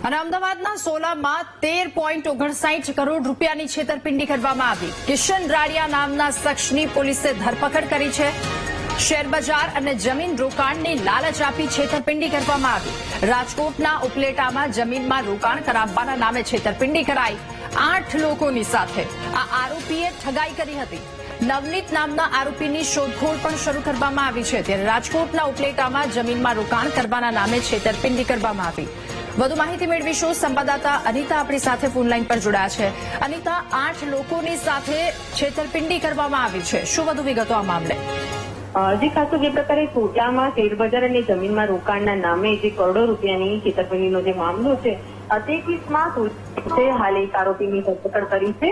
અને અમદાવાદના સોલામાં 13.59 કરોડ રૂપિયાની છેતરપિંડી કરવામાં આવી। કિશન રાડિયા નામના શખ્સની પોલીસે ધરપકડ કરી છે। શેરબજાર અને જમીન રોકાણની લાલચ આપી છેતરપિંડી કરવામાં આવી। રાજકોટના ઉપલેટામાં જમીનમાં રોકાણ કરાવવાના નામે છેતરપિંડી કરાઈ। 8 લોકોની સાથે આ આરોપીએ ઠગાઈ કરી હતી। નવનીત નામના આરોપીની શોધખોળ પણ શરૂ કરવામાં આવી છે। ત્યારે રાજકોટના ઉપલેટામાં જમીનમાં રોકાણ કરવાના નામે છેતરપિંડી કરવામાં આવી। વધુ માહિતી મેળવીશું। સંવાદદાતા અનિતા આપણી સાથે ફોનલાઈન પર જોડાયા છે। અનિતા, 8 લોકોની સાથે છેતરપિંડી કરવામાં આવી છે, શું વધુ વિગતો આ મામલે? જે ખાસ જે પ્રકારે કોટામાં શેરબજાર અને જમીનમાં રોકાણના નામે જે કરોડો રૂપિયાની છેતરપિંડીનો જે મામલો છે તે કેસમાં હાલ એક આરોપીની ધરપકડ કરી છે।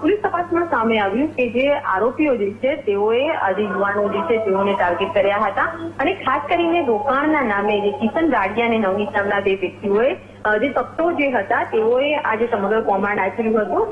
પોલીસ તપાસમાં સામે આવ્યું કે જે આરોપીઓ જે છે તેઓએ આજે યુવાનો જે છે તેઓને ટાર્ગેટ કર્યા હતા અને ખાસ કરીને રોકાણના નામે જે કિશન રાડિયા અને નવનીત નામના બે વ્યક્તિઓએ જે તત્વો જે હતા તેઓએ આજે સમગ્ર કૌભાંડ આચર્યું હતું।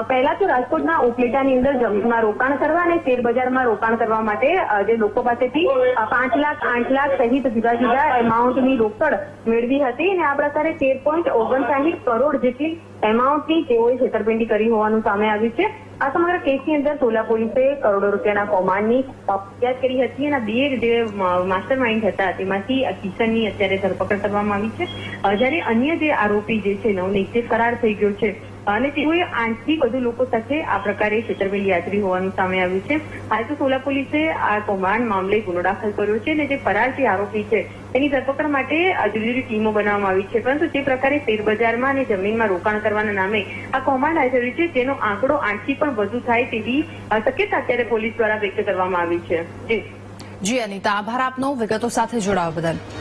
પહેલા તો રાજકોટના ઉપલેટાની અંદર જમીનમાં રોકાણ કરવા અને શેરબજારમાં રોકાણ કરવા માટે જે લોકો પાસેથી 5 લાખ 8 લાખ સહિત જુદા જુદા એમાઉન્ટની રોકડ મેળવી હતી અને આ પ્રકારે 13.59 કરોડ જેટલી એમાઉન્ટની તેઓએ છેતરપિંડી કરી હોવાનું સામે આવ્યું છે। આ સમગ્ર કેસની અંદર સોલા પોલીસે કરોડો રૂપિયાના કૌભાંડની ફરિયાદ કરી હતી અને બે જે માસ્ટર માઇન્ડ હતા તેમાંથી કિશનની અત્યારે ધરપકડ કરવામાં આવી છે। જ્યારે અન્ય જે આરોપી જે છે નવનીત તે ફરાર થઈ ગયો છે અને તેઓએ 8 થી વધુ લોકો સાથે આ પ્રકારે છેતરપિંડી આચરી હોવાનું સામે આવ્યું છે। હાલ તો સોલા પોલીસે આ કૌભાંડ મામલે ગુનો દાખલ કર્યો છે અને જે ફરાર જે આરોપી છે તેની ધરપકડ માટે જુદી જુદી ટીમો બનાવવામાં આવી છે। પરંતુ જે પ્રકારે શેરબજારમાં અને જમીનમાં રોકાણ કરવાના નામે આ કૌભાંડ આચર્યું છે તેનો આંકડો 8 થી પણ વધુ થાય તેવી શક્યતા અત્યારે પોલીસ દ્વારા વ્યક્ત કરવામાં આવી છે। જી અનિતા, આભાર આપનો વિગતો સાથે જોડાવા બદલ।